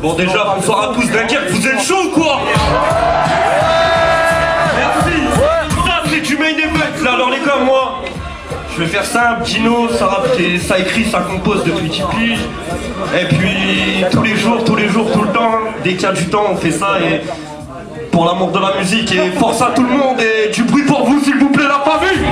Bon déjà, bonsoir à tous, Dunkerque, vous êtes chaud ou quoi? Merci. Ça c'est du main event là, alors les gars, moi je vais faire simple, Dino, ça rappe, ça écrit, ça compose depuis qu'il pige. Et puis tous les jours, tout le temps, dès qu'il y a du temps on fait ça et pour l'amour de la musique et force à tout le monde et du bruit pour vous s'il vous plaît la famille.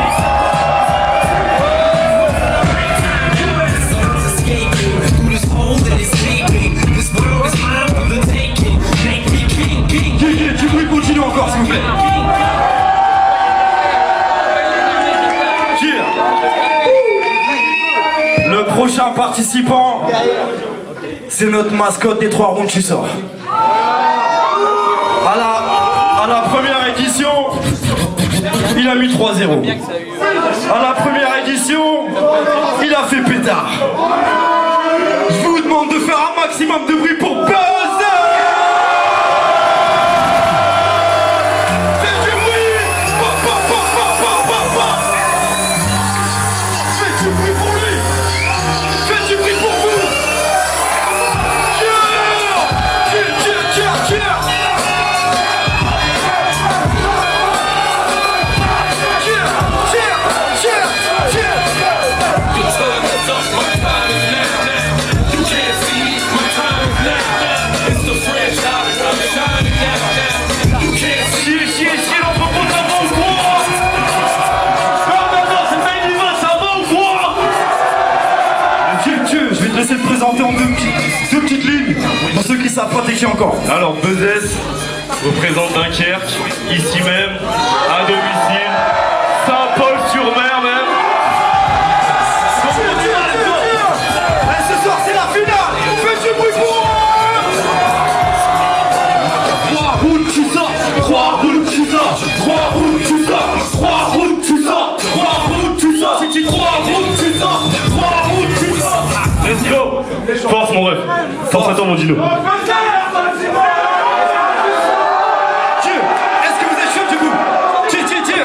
Du bruit continue encore s'il vous plaît. Le prochain participant, c'est notre mascotte des 3 rounds, tu sors. À la première édition, il a mis 3-0. À la première édition, il a fait pétard. Je vous demande de faire un maximum de bruit pour Buzz. Laissez le présenter en deux petites lignes pour ceux qui savent pas t'écrire encore. Alors Beuzès représente Dunkerque, ici même, à domicile, Saint-Paul-sur-Mer même. Et ce soir c'est la finale. Faites du bruit pour eux. 3 rounds tu sors, 3 rounds tu sors, 3 rounds tu sors, 3 rounds tu sors, 3 rounds tu sors, si tu 3 rounds tu sors, 3 rounds tu sors. Let's go! Force mon ref! Force à toi mon Dino! Dieu! Est-ce que vous êtes chaud du coup? Dieu!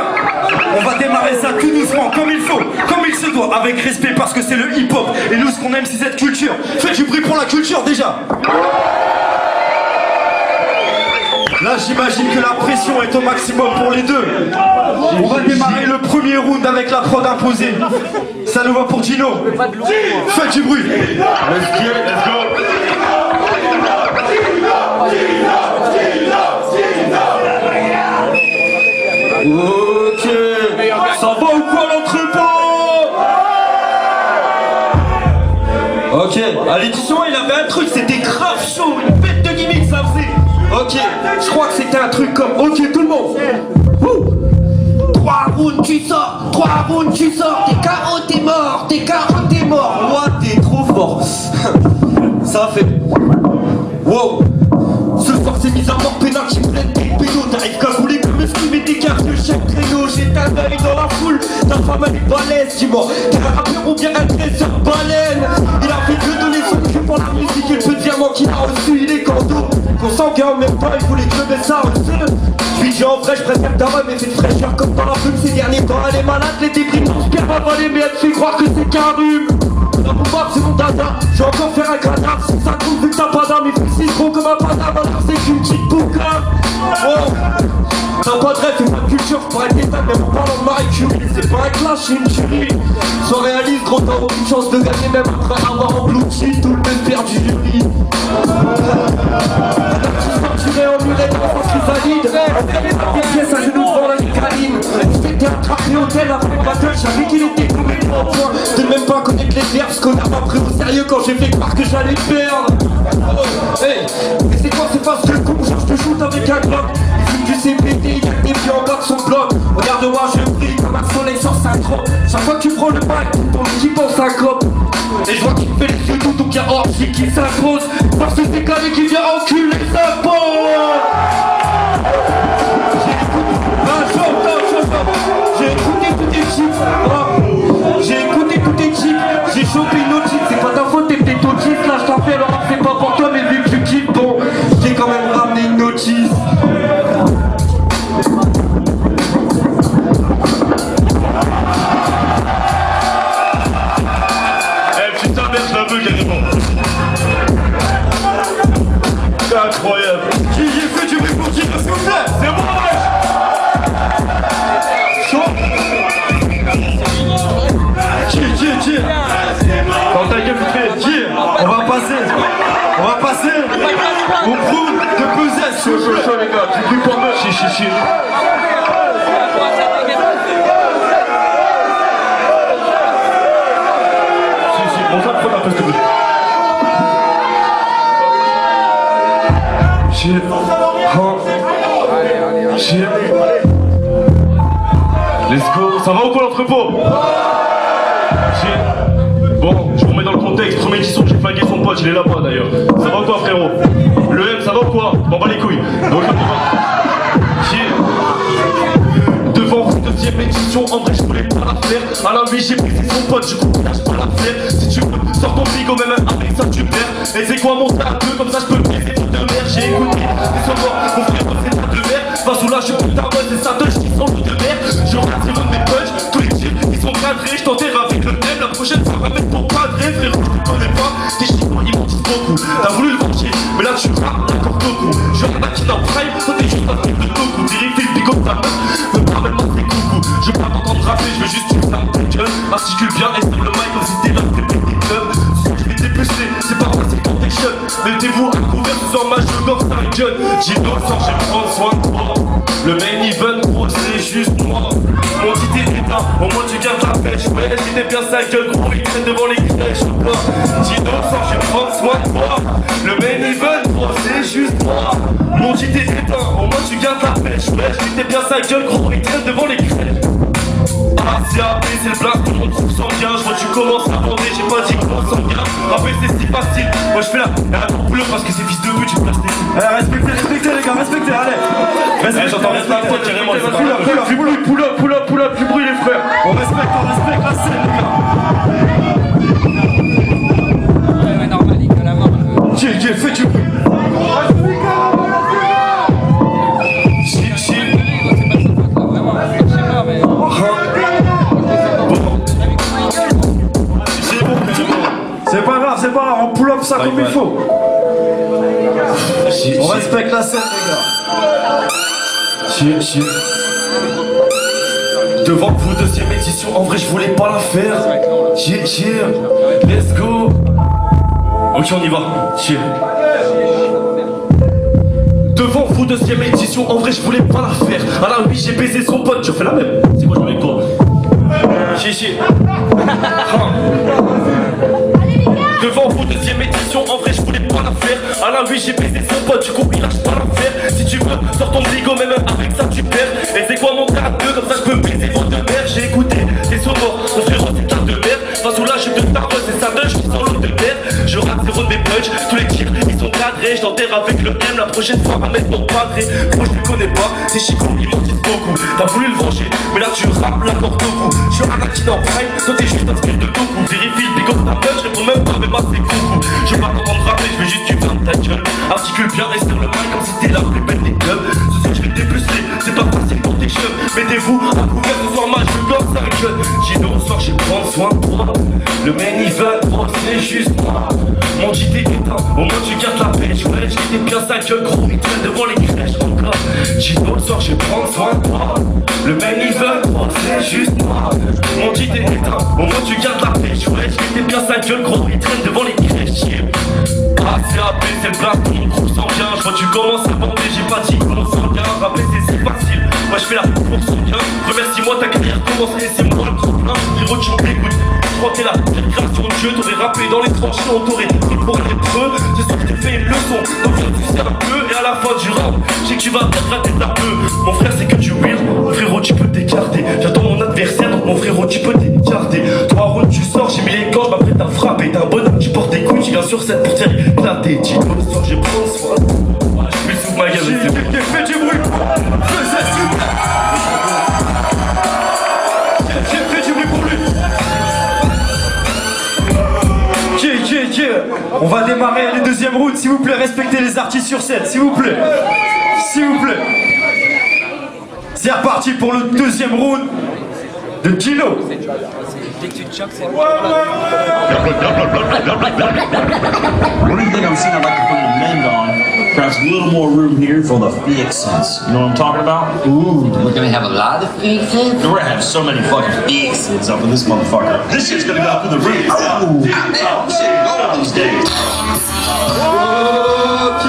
On va démarrer ça tout doucement, comme il faut, comme il se doit, avec respect parce que c'est le hip-hop. Et nous ce qu'on aime c'est cette culture. Faites du bruit pour la culture déjà! Là j'imagine que la pression est au maximum pour les deux. On va démarrer le premier round avec la prod imposée. Ça nous va pour Dino. Faites du bruit. Let's go. Ok. Ça va ou quoi l'entrepôt? Ok. À l'édition il avait un truc, c'était grave chaud, une bête de gimmick ça faisait. Ok, je crois que c'était un truc comme... Ok, tout le monde. 3 rounds, tu sors. 3 rounds, tu sors. T'es KO, t'es mort. T'es KO, t'es mort. Moi, t'es trop fort. Ça fait... Wow. Ce soir, c'est mis à mort pénal. J'ai plein de pédos. T'arrives qu'à rouler comme un ski, mais t'écartes de chaque créneau. J'ai un œil dans la foule. Ta femme, elle est balèze, dis-moi. T'es un rappeur ou bien un dresseur baleine. Il a fait que donner son cul pour la musique. Et le peu de diamant qu'il a reçu, il est canto. Qu'on s'engueule en même temps, il voulait crever ça aussi. Puis en vrai, je préfère ta rhum et fait fraîcheur comme dans la plume ces derniers temps. Elle est malade, les débris transpirent pas valé, mais elle fait croire que c'est qu'un rhume. Dans mon bar, c'est mon dada, je vais encore faire un grenade. Si ça compte, vu que t'as pas d'âme, il fait si gros comme un paname, alors c'est qu'une petite boucane. Oh. T'as pas de rêve, c'est pas de culture, je pourrais être éteindre, même en parlant de Marie Curie. C'est pas un clash, c'est une tuerie. Sois réaliste, gros, t'as aucune chance de gagner, même après avoir emblouti tout le père du jury. Tiré en muret de France qui valide. Des pièces à genoux devant la caline. J'étais attrapé au hôtel après le battle. J'avais qu'il était complètement au point de même pas connaître les verbes. Ce qu'on a pas pris au sérieux quand j'ai fait croire que j'allais perdre. Hey, mais c'est quoi, c'est parce que le con, genre je te shoot avec un Glock. Il fume du CPT, il a des pieds en bas de son bloc. Regarde-moi, je brille comme un soleil sur sa crotte. Chaque fois que tu prends le mic, ton équipe en syncope. Et je vois qu'il fait les yeux tout, donc y'a Orsi qui s'impose. Parce que c'est calé qui vient enculer sa peau. J'ai écouté tous tes chiffres. J'ai écouté tous tes chiffres. J'ai chopé une autre chiffre. C'est pas ta faute, t'es peut-être autiste. Là je t'appelle, alors c'est pas pour toi, mais vu que tu kiffes, bon, j'ai quand même ramené une notice. Eh putain merde, je la veux carrément. On prouve de peser, chaud les gars, tu pries pour moi. Si. On va prendre un peu de Let's go. Ça va ou quoi l'entrepôt? Bon, je vous remets dans le contexte. Première édition, j'ai flingué son pote, il est là-bas d'ailleurs. Ça va ou quoi frérot? Le M, ça va ou quoi? M'en bats les couilles. Donc, devant vous, deuxième édition, en vrai je voulais pas la faire. À la vie j'ai pris son pote, du coup lâche pas la faire. Si tu veux, sors ton frigo, même avec ça tu perds. Et c'est quoi mon tas deux, comme ça je peux le baiser ton de mer. J'ai écouté, et sur moi, mon frère c'est pas de mer. Pas sous là, je suis putain ouais, c'est ça, deux, je dis sans de mer. Je regarde sur mes punch, tous les tirs, ils sont cadrés. Je t'enterre avec le M, la prochaine fois avec ton padré. Frérot, je te connais pas, tes chicots ils m'en disent beaucoup. T'as voulu le venger, mais là tu rates encore beaucoup. Je suis en acquis dans prime, toi t'es juste un truc de beaucoup. Direct, le bigot de ta meuf, me parle moi c'est coucou. Je veux pas t'entendre rapper, je veux juste que tu fermes ta gueule. Articule bien et sur le mic comme si t'es là, t'es pété club. Je vais dépecer, c'est pas moi, c'est protection. Mettez-vous à couvert, ce soir ma je gorge ta gueule. J'ai d'autres sorts, je vais prendre soin de toi. Le main event, gros, c'est juste moi. Mon dit t'es éteint, au moins tu gardes la pêche. Ouais, j'étais bien sa gueule, gros, il traîne devant les crèches. J'ai d'autres sorts, je vais prendre soin de toi. Le main event, gros, c'est juste moi. Mon dit t'es éteint, au moins tu gardes la pêche. Ouais, j'étais bien sa gueule, gros, il traîne devant les crèches. ACAP, c'est le blague, tout le monde trouve sanguin. Je vois tu commences à bander, j'ai pas dit qu'on sanguin. Rapper c'est si facile, moi je fais la bleue parce que c'est fils de pute, tu places tes coups. Respectez les gars, respectez, allez. J'entends rien de la faute, carrément. Pull up, du bruit les frères. On respecte la scène les gars. Ouais, normal, il colle la main. J'ai fait du bruit. C'est pas grave, on pull up ça comme il faut. On respecte la scène les gars. Devant vous, deuxième édition, en vrai je voulais pas la faire. Let's go. Ok on y va. Devant vous, deuxième édition, en vrai je voulais pas la faire. À la oui j'ai baisé son pote, je fais la même. C'est quoi je avec toi? Devant vous, deuxième édition, en vrai je voulais pas la faire. À la oui j'ai baisé son pote, du coup il lâche pas l'affaire. Si tu veux, sors ton frigo, même avec ça tu perds. Et c'est quoi mon cas 2, comme ça je peux me baiser votre mère. J'ai écouté, t'es sonore, mon frérot c'est tas de merde. Face au lâche de ta rose, c'est ça de je sens l'eau de mer. Je rate zéro de mes punch, tous les tirs ils sont cadrés. Je t'enterre avec le M, la prochaine fois à mettre mon padré. Moi je les connais pas, ces chicots ils m'en disent beaucoup. T'as voulu le venger, mais là tu rappes la corde au cou. Je suis un acquis dans prime, toi t'es juste un skill de coucou. Vérifie le bigot de ta meuf, je réponds même pas, mais moi c'est coucou. Je veux pas t'entendre rapper, je veux juste que tu fermes ta gueule. Articule bien et sur le mic comme si t'es la plus belle des clubs. Ce soir je vais dépecer, c'est pas facile pour tes cheveux. Mettez-vous à couvert ce soir, ma je gorge sa gueule. J'ai deux soir, je vais prendre soin de toi. Le main event, oh, c'est juste moi. Mon JT éteint, au moins tu gardes la pêche. Ouais, j'étais bien sa gueule, gros, il traîne devant les crèches encore. J'ai deux soir, je vais prendre soin de toi. Le main event, oh, c'est juste moi. Mon JT éteint, au moins tu gardes la pêche. Ouais, j'étais bien sa gueule, gros, il traîne devant les crèches. ACAP, c'est le blague, tout mon groupe sanguin. Je vois tu commences à bander, j'ai pas dit qu'on sanguin. Rapper c'est facile, moi je fais la pour sanguin. Remercie-moi, ta carrière commence et c'est moi le tremplin. Héros tu m'écoutes, je crois que t'es la création de Dieu. T'aurais rappé dans les tranchées, on t'aurait pris pour les preux. Ce soir je t'ai fait une leçon, donc viens tu sais un peu. Et à la fin du rap, je sais que tu vas perdre la tête un peu. Mon frère c'est que du weird, frérot tu peux t'écarter. J'attends mon adversaire, donc mon frérot tu peux t'écarter. 3 rounds tu sors, j'ai mis les gants, je m'apprête à frapper. T'es un bonhomme, tu portes des couilles, tu viens sur cette pour tirer éclater. Dis moi le soir, je prends soin. Je vais sous ma gueule. J'ai fait du bruit. J'ai fait du bruit pour lui. On va démarrer les deuxièmes rounds, s'il vous plaît, respectez les artistes sur scène, s'il vous plaît. S'il vous plaît. C'est reparti pour le deuxième round de Gino. Dès que tu te choques, c'est One thing I'm seeing I'd like to put an amend on, perhaps a little more room here for the fixins. You know what I'm talking about? Ooh, we're gonna have a lot of fixins? We're gonna have so many fucking fixins up in this motherfucker. This shit's gonna go up to the roof. Oh, shit, go these days. Ok,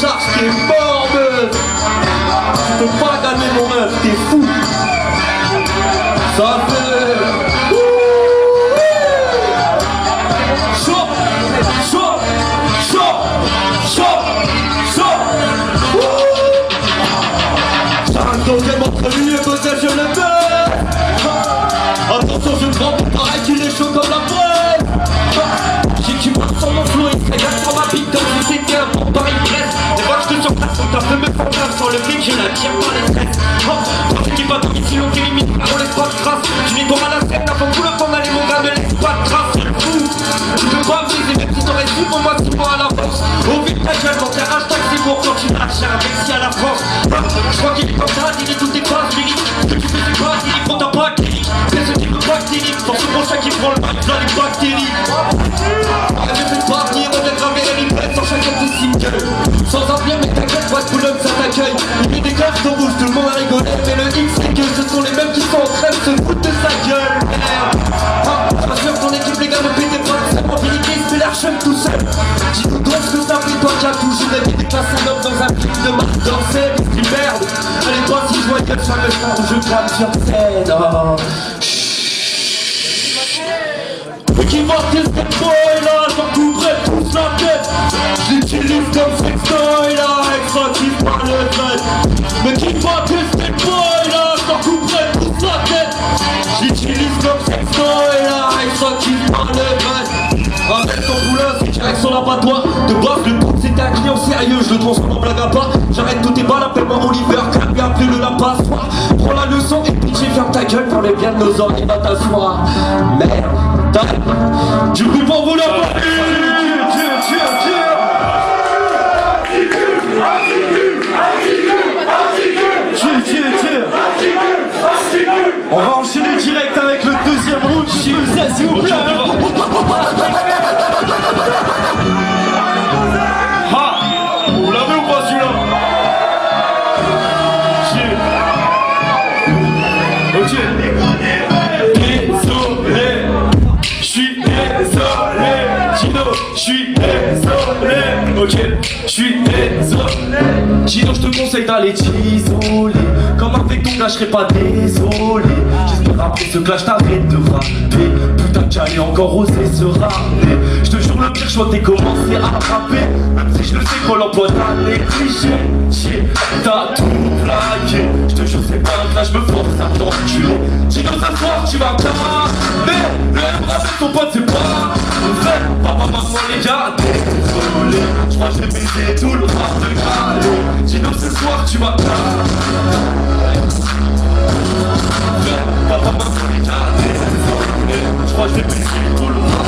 charge, t'es mort, meuf. Tu peux pas gagner mon meuf, t'es fou. Ça fait chaud, chaud, chaud, chaud, chaud. J'ai un deuxième entre lui et peut-être je le fais. Attention, je ne prends pas pareil qu'il est chaud comme la presse. J'ai qui marche sur mon flow, il serait bien sur ma bite comme si c'était un bon pareil presse. Et moi je te surpasse, donc t'as fait me faire grave sur le flic, j'ai la tire par les stress. Toi qui pas dormi, sinon t'es limite, on laisse pas de trace. Tu nettoies la scène avant tout le temps d'aller mon gars, ne laisse pas de trace. Fou, tu peux pas me briser, même si t'aurais su pour moi 6 mois à la force. Au vide ta gueule, quand t'es hashtag c'est pour quand tu lâches, j'ai un Messi à la France. Je crois qu'il est comme ça, il est tout tes phrases lyriques. Ce que tu fais c'est quoi, il est quand t'as pas clinique. C'est ce qui me bactérie, pour ce prochain qui prend le mic, dans les bactéries. Je fais pas venir, on est gravé les répètes sur chacun des singles. Sans un bien, mais t'inquiète, pas de pull-up, ça t'accueille. Il met des clashs de rouge, tout le monde a rigolé. Mais le X, c'est que ce sont les mêmes qui sont en train de se foutre de sa gueule. Je rassure ton équipe, les gars, ne pétez pas. C'est mon vérité, il se fait l'archème tout seul. Dis-nous donc ce que ça fait, toi qui as toujours rêvé des classes un homme dans un clip de Marc Dorcel. Il merde. Allez, toi, si je vois que ça me chante, je crame sur scène. Oh. Mais qui va tester ce boy là, j'en couvrais tous la tête. J'utilise comme sextoy là, extractif par le trait. Mais qui va tester ce boy là, j'en couvrais tous la tête. J'utilise comme sextoy là, extractif par le trait. Avec ton boulot, c'est direct sur l'abattoir. De base, le coup c'était un client sérieux, je le transforme en blague à part. J'arrête tous tes balles, appelle-moi Oliver, clap et appelle-le la passoire. Prends la leçon et pitié, ferme ta gueule pour le bien de nos orgues et va t'asseoir. Merde. Du coup pour vous la On va enchaîner direct avec le deuxième round, s'il vous plaît. Ah, vous l'avez ou pas celui-là? Ok. Désolé, je suis désolé, Gino, je suis désolé. Ok, je suis désolé. Gino, je te conseille d'aller t'isoler. Comme avec ton gars, je serais pas désolé. J'espère après ce clash t'arrêtes de rapper. Putain que j'allais encore oser se ramener. Je te jure le pire, je vois que t'es commencé à rapper. Même si je le sais qu'on l'emploi t'as négligé. T'as tout plaqué. Je te jure c'est pas un clash, je me force à t'enculer. Gino, ce soir tu vas me mais le M avec ton pote c'est pas vrai. Papa, maman les gars, désolé. Je crois que j'ai baisé tout le rap de Gallo. Gino, ce soir tu vas me papa, maman les gars, désolé. Je crois que j'ai baisé tout le rap.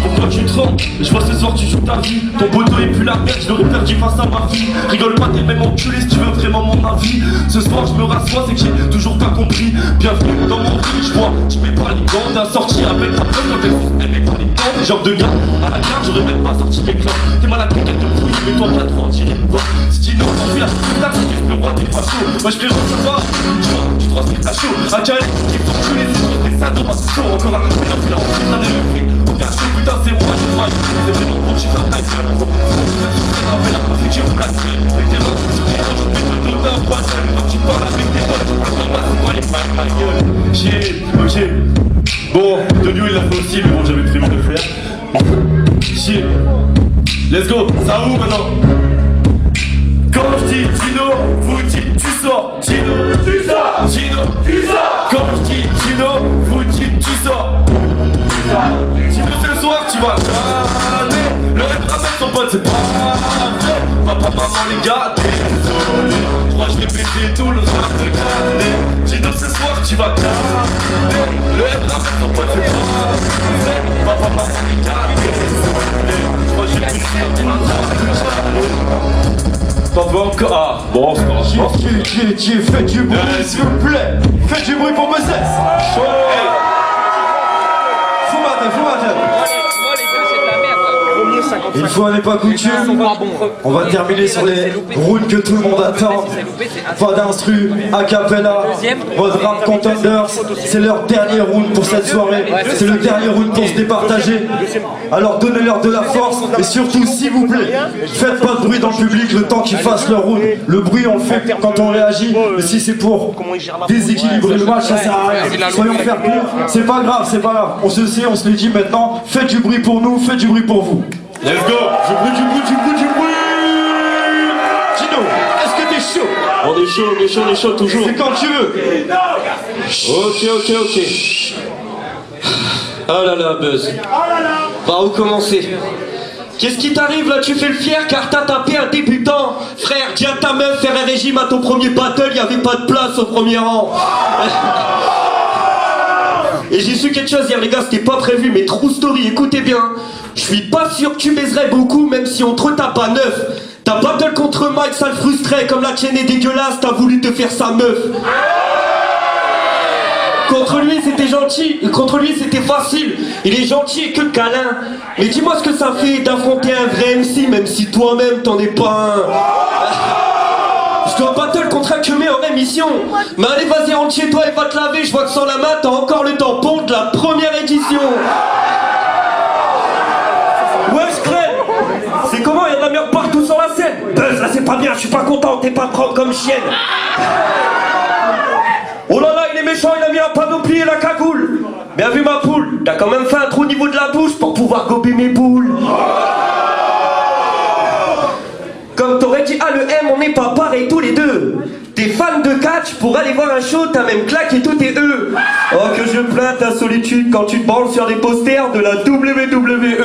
Pourquoi tu te rends? Je vois ce soir tu joues ta vie. Ton poteau est plus la merde, je l'aurais perdu face à ma vie. Rigole pas, t'es même enculé si tu veux vraiment mon avis. Ce soir je me rassois, c'est que j'ai toujours pas compris. Bienvenue dans mon vie, je vois, tu mets pas les gants. T'as sorti avec ta preuve quand elle met pas les gants. Des genres de gars, à la carte j'aurais même pas sorti mes clopes. T'es malade, t'es de fouille, mais toi t'as trop tiré une voix. Si tu n'as pas vu la spectacle, c'est que le roi t'es pas chaud. Moi je présente ça va, tu vois, tu transmets ta chaud. À Calais, qui font tous les jours, des sados, ma chaud. Encore un peu de la on a des mecs. Putain c'est moi, c'est vrai, c'est vraiment bon, j'ai pas de c'est la perfection, la avec tes mains, sur tes mains, je mets tout le temps, pas seul, quand tu parles avec tes potes, c'est moi les mains, ma gueule. J'ai, ok. Bon, de nous il l'a fait aussi, mais bon, j'avais prévu de le faire. J'ai, let's go, ça où maintenant? Quand je dis Gino, vous dites tu sors. Gino, tu sors. Gino, tu sors. Quand je dis Gino, vous dites tu sors. Gino, ce soir tu vas gagner. Le rêve ramène ton pote, c'est pas vrai. Papa, maman, les gars, désolé. Je crois que je vais péter tout le rap de l'année. Gino, ce soir tu vas gagner. Le rêve ramène ton pote, c'est pas vrai. Papa, maman, les gars, désolé. Je crois que je vais péter tout le rap de l'année. T'en veux encore? Ah, bon, c'est pas grave. Faites du bruit, s'il vous plaît. Faites du bruit pour me cesse. Fous ma tête. Moi, les gars, c'est de la merde. Là. Au mieux 50 Une fois n'est pas coutume, on va terminer sur les routes que tout le monde attend. Pas d'instru, a cappella, mode rap contenders. C'est leur dernier round pour cette soirée. C'est le dernier round pour se départager. Alors donnez-leur de la force et surtout, s'il vous plaît, faites pas de bruit dans le public le temps qu'ils fassent leur round. Le bruit on le fait quand on réagit, mais si c'est pour déséquilibrer le match, ça sert à rien. Soyons fair play, c'est pas grave, c'est pas grave. On se sait, on se l'est dit maintenant. Faites du bruit pour nous, faites du bruit pour vous. Let's go. Du bruit. Tino, est-ce que t'es chaud? On est chaud toujours. C'est quand tu veux. Ok. Oh là là, Buzz. Par où commencer? Qu'est-ce qui t'arrive là? Tu fais le fier car t'as tapé un débutant. Frère, dis à ta meuf faire un régime à ton premier battle, y'avait pas de place au premier rang. Et j'ai su quelque chose hier les gars, c'était pas prévu, mais true story, écoutez bien. Je suis pas sûr que tu baiserais beaucoup même si on te retape à 9. Ta battle contre Mike, ça le frustrait, comme la tienne est dégueulasse, t'as voulu te faire sa meuf. Contre lui c'était gentil, contre lui c'était facile. Il est gentil et que câlin. Mais dis-moi ce que ça fait d'affronter un vrai MC, même si toi-même t'en es pas un. Je dois battle contre un queumé en émission. Mais allez vas-y rentre chez toi et va te laver. Je vois que sans la main t'as encore le tampon de la première édition. Ouais je crève. C'est comment, il y a de la merde partout sur la scène. Buzz là c'est pas bien, je suis pas content, t'es pas prendre comme chienne. Oh là là il est méchant, il a mis un panoplie et la cagoule. Bien vu ma poule, t'as quand même fait un trou au niveau de la bouche pour pouvoir gober mes boules. Comme t'aurais dit, ah le M, on n'est pas pareil tous les deux. T'es fan de catch, pour aller voir un show, t'as même claqué tous tes E. Oh que je plains ta solitude quand tu te branles sur des posters de la WWE.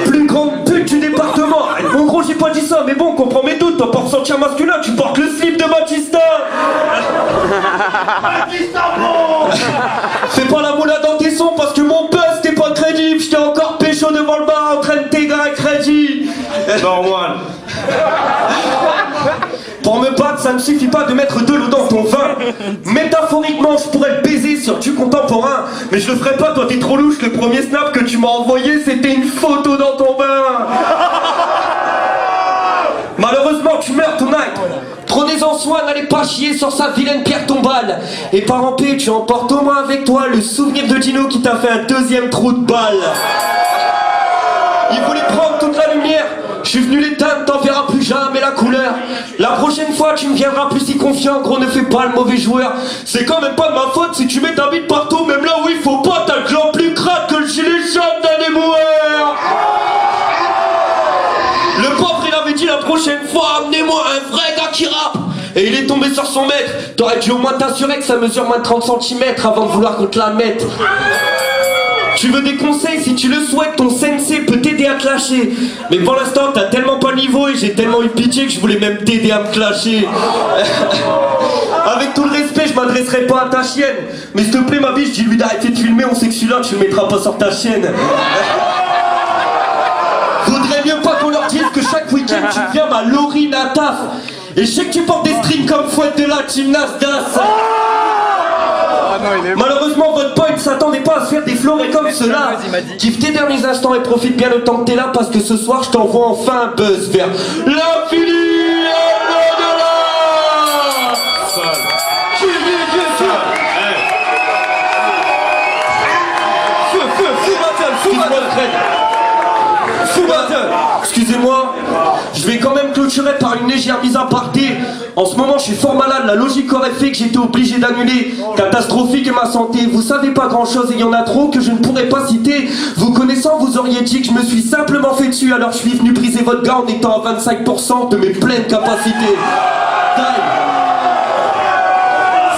Plus grande pute du département. Bon gros j'ai pas dit ça, mais bon, comprends mes doutes. Toi pour ressentir masculin, tu portes le slip de Batista. Fais pas la moula dans tes sons parce que mon buzz t'es pas crédible. J't'ai encore pécho devant le bar en train de t'égrer un crédit. Normal. Pour me battre, ça ne suffit pas de mettre de l'eau dans ton vin. Métaphoriquement, je pourrais le baiser sur du contemporain. Mais je le ferai pas, toi t'es trop louche. Le premier snap que tu m'as envoyé, c'était une photo dans ton bain. Malheureusement, tu meurs tonight. Prenez-en soin, n'allez pas chier sur sa vilaine pierre tombale. Et par en paix, tu emportes au moins avec toi le souvenir de Dino qui t'a fait un deuxième trou de balle. Il voulait prendre toute la lumière. Je suis venu l'éteindre, t'en verras plus jamais la couleur. La prochaine fois tu me viendras plus si confiant, gros ne fais pas le mauvais joueur. C'est quand même pas de ma faute si tu mets ta bite partout, même là où il faut pas, t'as le clan plus crade que le gilet jaune d'un éboueur. Le pauvre il avait dit la prochaine fois, amenez-moi un vrai gars qui rappe. Et il est tombé sur son maître. T'aurais dû au moins t'assurer que ça mesure moins de 30 cm avant de vouloir qu'on te la mette. Tu veux des conseils, si tu le souhaites, ton sensei peut t'aider à te lâcher. Mais pour l'instant, t'as tellement pas le niveau et j'ai tellement eu pitié que je voulais même t'aider à me clasher. Avec tout le respect, je m'adresserai pas à ta chienne. Mais s'il te plaît, ma biche, dis-lui d'arrêter de filmer, on sait que celui-là, tu le mettras pas sur ta chaîne. Vaudrait mieux pas qu'on leur dise que chaque week-end, tu deviens ma Laurine à taf. Et je sais que tu portes des strings comme fouette de la gymnaste d'as. Malheureusement votre pote s'attendait pas à se faire des florets comme ceux-là. Kiffe tes derniers instants et profite bien le temps que t'es là, parce que ce soir je t'envoie enfin un buzz vers l'infini et au-delà. Fou battle. Excusez-moi, je vais quand même clôturer par une légère mise à parté. En ce moment je suis fort malade, la logique aurait fait que j'étais obligé d'annuler. Catastrophique est ma santé, vous savez pas grand chose et il y en a trop que je ne pourrais pas citer. Vous connaissant, vous auriez dit que je me suis simplement fait dessus. Alors je suis venu briser votre gars en étant à 25% de mes pleines capacités.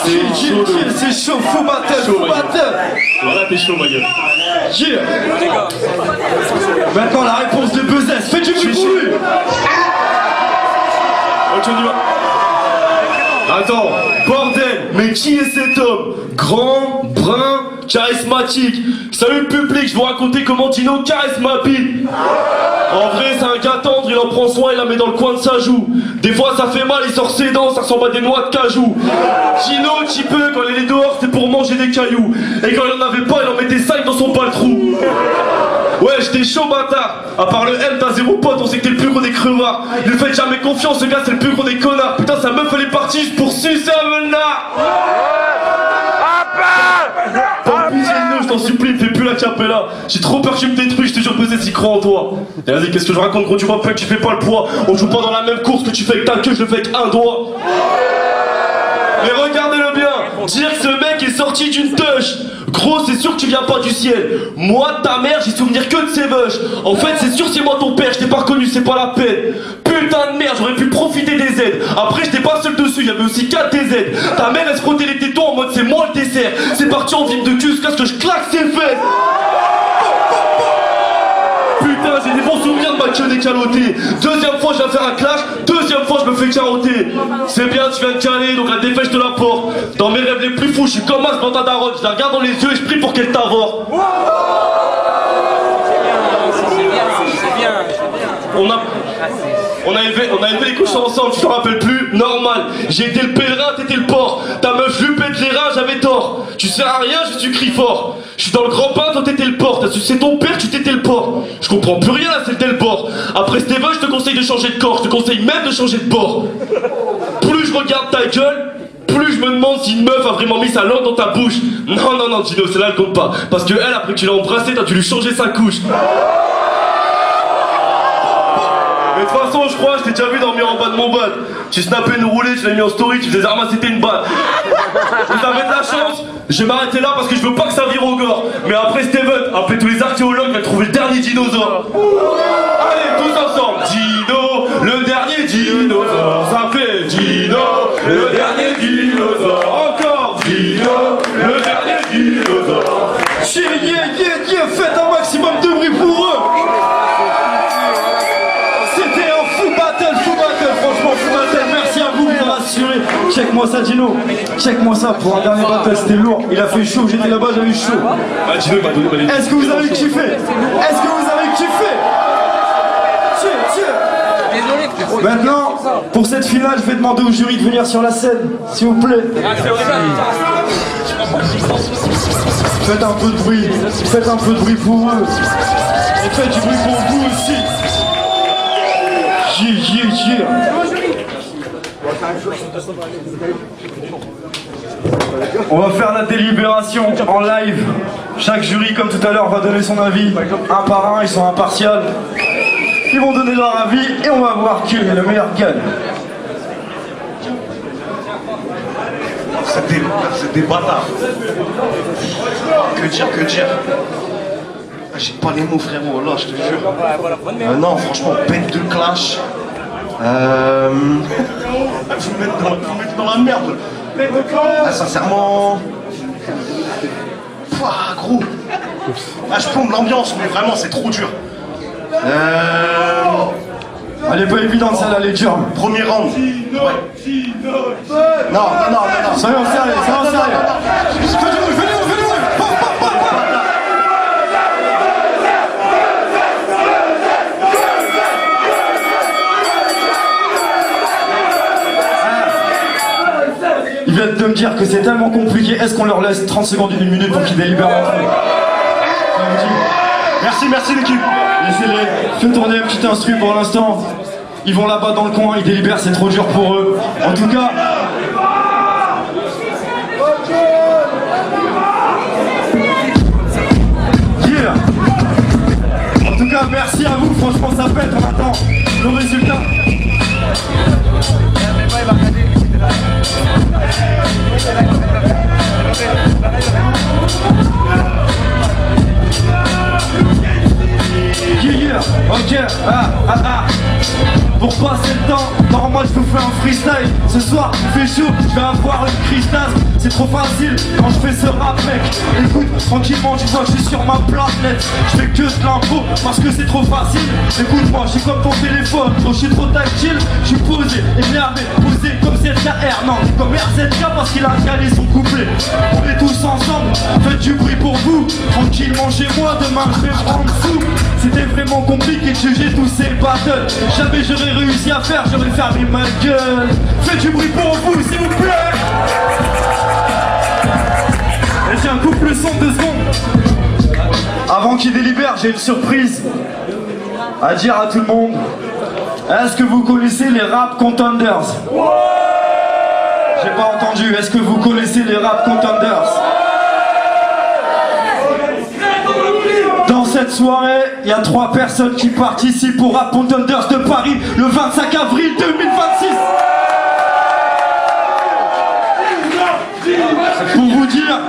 C'est chaud, fou battle. Voilà, t'es chaud ma gueule. Yeah. Maintenant la réponse de Buzzess, fais du bruit pour lui. Ok, on y va. Attends, bordel, mais qui est cet homme? Grand, brun, charismatique. Salut le public, je vous raconter comment Dino caresse ma bite. En vrai, c'est un gars tendre, il en prend soin, il la met dans le coin de sa joue. Des fois, ça fait mal, il sort ses dents, ça ressemble à des noix de cajou. Dino, petit peu, quand il est dehors, c'est pour manger des cailloux. Et quand il en avait pas, il en mettait 5 dans son paltrou. Ouais, j'étais chaud, bâtard. À part le M, t'as zéro pote, on sait que t'es le plus gros des crevards. Ne faites jamais confiance, ce gars, c'est le plus gros des connards. Putain, sa meuf, elle est partie juste pour sucer un menard. Tant pis, je t'en supplie, fais plus la capella. J'ai trop peur que tu me détruis, je te jure, baiser si crois en toi. Et vas-y, qu'est-ce que je raconte, gros, tu vois pas que tu fais pas le poids. On joue pas dans la même course que tu fais avec ta queue, je le fais avec un doigt. Mais regardez-le bien, dire que ce mec est sorti d'une touche. Gros, c'est sûr que tu viens pas du ciel. Moi, ta mère, j'ai souvenir que de ses vaches. En fait, c'est sûr, c'est moi ton père, je t'ai pas reconnu, c'est pas la peine. Putain de merde, j'aurais pu profiter des aides. Après, j'étais pas seul dessus, il y avait aussi 4 TZ. Ta mère, elle se frottait les tétons en mode c'est moi le dessert. C'est parti en film de cul jusqu'à ce que je claque ses fesses. Putain, j'ai des bons souvenirs de ma queue décalotée. Deuxième fois, je viens faire un clash. Deuxième fois, je me fais carotter. C'est bien, tu viens de caler, donc la défaite, je te la porte. Dans mes rêves les plus fous, je suis comme As dans ta daronne. Je la regarde dans les yeux et je prie pour qu'elle t'avore. C'est bien. On a élevé les cochons ensemble, tu t'en rappelles plus? Normal. J'ai été le pèlerin, t'étais le porc. Ta meuf lui pète les reins, j'avais tort. Tu sers à rien, je suis crie fort. Je suis dans le grand bain, toi t'étais le porc. T'as sucé ton père, tu t'étais le porc. Je comprends plus rien là, c'était le bord. Après Steven, je te conseille de changer de corps. Je te conseille même de changer de bord. Plus je regarde ta gueule, plus je me demande si une meuf a vraiment mis sa langue dans ta bouche. Non, Gino, celle-là elle compte pas. Parce que elle, après que tu l'as embrassée, t'as dû lui changer sa couche. Mais de toute façon, je crois, je t'ai déjà vu dormir en bas de mon bad. Tu snappais nous rouler, tu l'as mis en story, tu faisais ramasser une batte. Vous avez de la chance, je vais m'arrêter là parce que je veux pas que ça vire au gore. Mais après Steven, appelez tous les archéologues, va trouver le dernier dinosaure. Allez, tous ensemble. Dino, le dernier dinosaure. Ça fait Dino, le dernier dinosaure. Encore Dino, le dernier dinosaure. Yeah, faites un maximum de bruit pour eux. Merci à vous, vous rassurez. Check-moi ça, Dino. Check-moi ça. Pour un dernier battle, c'était lourd. Il a fait chaud. J'étais là-bas, j'avais chaud. Ah, Dino, il m'a donné. Est-ce que vous avez kiffé? Est-ce que vous avez kiffé? Tiens. Maintenant, pour cette finale, je vais demander au jury de venir sur la scène, s'il vous plaît. Faites un peu de bruit. Faites un peu de bruit pour eux. Et faites du bruit pour vous aussi. Yeah. On va faire la délibération en live. Chaque jury, comme tout à l'heure, va donner son avis. Un par un, ils sont impartials. Ils vont donner leur avis et on va voir qui est le meilleur gagne. C'est des bâtards. Que dire? J'ai pas les mots, frérot, là, je te jure. Non, franchement, bête de clash. Vous me mettez dans la merde. Sincèrement. Gros. Je plombe l'ambiance, mais vraiment, c'est trop dur. Elle est pas évidente celle-là, elle est dure. Premier round. Ouais. Non. Soyons sérieux. Venez. Ils viennent de me dire que c'est tellement compliqué. Est-ce qu'on leur laisse 30 secondes, 1 minute pour qu'ils délibèrent entre eux? Merci l'équipe. Laissez-les. Fais tourner un petit instru pour l'instant. Ils vont là-bas dans le coin, ils délibèrent, c'est trop dur pour eux. En tout cas... Yeah. En tout cas, merci à vous. Franchement, ça pète. On attend le résultat. Yeah, ok, Pour passer le temps, normal je vous fais un freestyle. Ce soir, il fait chaud, je vais avoir une cristal. C'est trop facile quand je fais ce rap, mec. Écoute, tranquillement, tu vois que je suis sur ma planète. Je fais que de l'info parce que c'est trop facile. Écoute-moi, je suis comme ton téléphone, je suis trop tactile. Je suis posé, énervé, posé comme ZKR. Non, comme RZK parce qu'il a calé son couplet. On est tous ensemble, faites du bruit pour vous. Tranquillement chez moi, demain je vais me rendre fou. C'était vraiment compliqué de juger tous ces battles. Jamais j'aurais réussi à faire, j'aurais fermé ma gueule. Faites du bruit pour vous, s'il vous plaît. Et tiens, coupe le son 2 secondes. Avant qu'il délibère, j'ai une surprise à dire à tout le monde. Est-ce que vous connaissez les Rap Contenders? J'ai pas entendu. Est-ce que vous connaissez les Rap Contenders? Dans cette soirée, il y a 3 personnes qui participent au Rap Contenders de Paris le 25 avril 2026. Pour vous dire,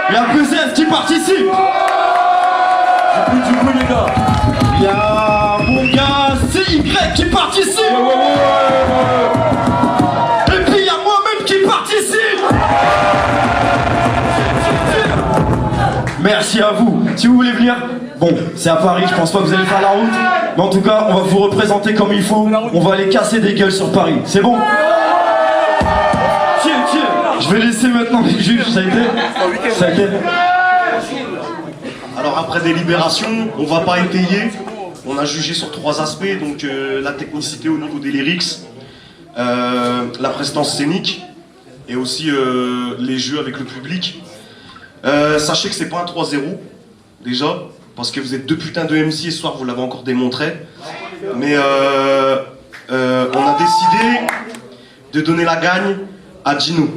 il y a PZ qui participe. Il y a mon gars CY qui participe. Et puis il y a moi-même qui participe. Merci à vous. Si vous voulez venir, bon, c'est à Paris, je pense pas que vous allez faire la route. Mais en tout cas, on va vous représenter comme il faut. On va aller casser des gueules sur Paris. C'est bon? Tiens. Je vais laisser maintenant les juges. Ça a été. Alors après délibération, on va pas étayer. On a jugé sur 3 aspects, donc la technicité au niveau des lyrics, la prestance scénique et aussi les jeux avec le public. Sachez que c'est pas un 3-0 déjà, parce que vous êtes 2 putains de MC et ce soir vous l'avez encore démontré. Mais on a décidé de donner la gagne à Gino.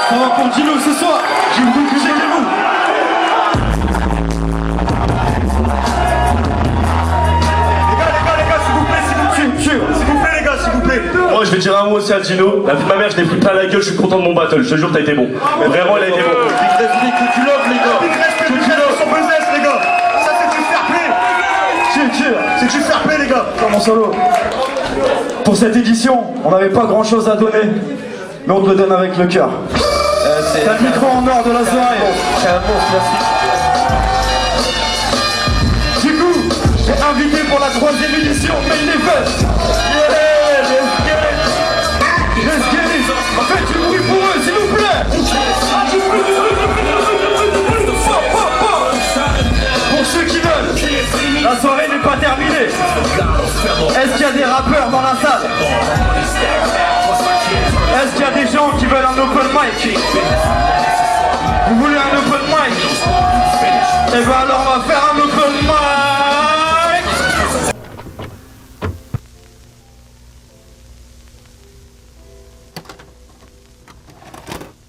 Ça va pour Gino ce soir. J'ai vous que j'ai vous. Les gars, s'il vous plaît, les gars, s'il vous plaît. Moi, je vais dire un mot aussi à Gino. La vie de ma mère, je l'ai pris plein la gueule, je suis content de mon battle. Je te jure, t'as été bon. Vraiment, il a été bon. Que tu l'offres, les gars. Que tu l'offres son business, les gars. Ça, c'est du fair play. C'est du fair play, les gars. Dans mon solo. Pour cette édition, on n'avait pas grand chose à donner, mais on te le donne avec le cœur. T'as le micro en or de la soirée. C'est un bon, merci. Du coup, j'ai invité pour la 3e édition Main Event. Let's get it. Faites du bruit pour eux, s'il vous plaît. Pour ceux qui veulent, la soirée n'est pas terminée. Est-ce qu'il y a des rappeurs dans la salle? Est-ce qu'il y a des gens qui veulent un open mic? Vous voulez un open mic? Eh ben alors on va faire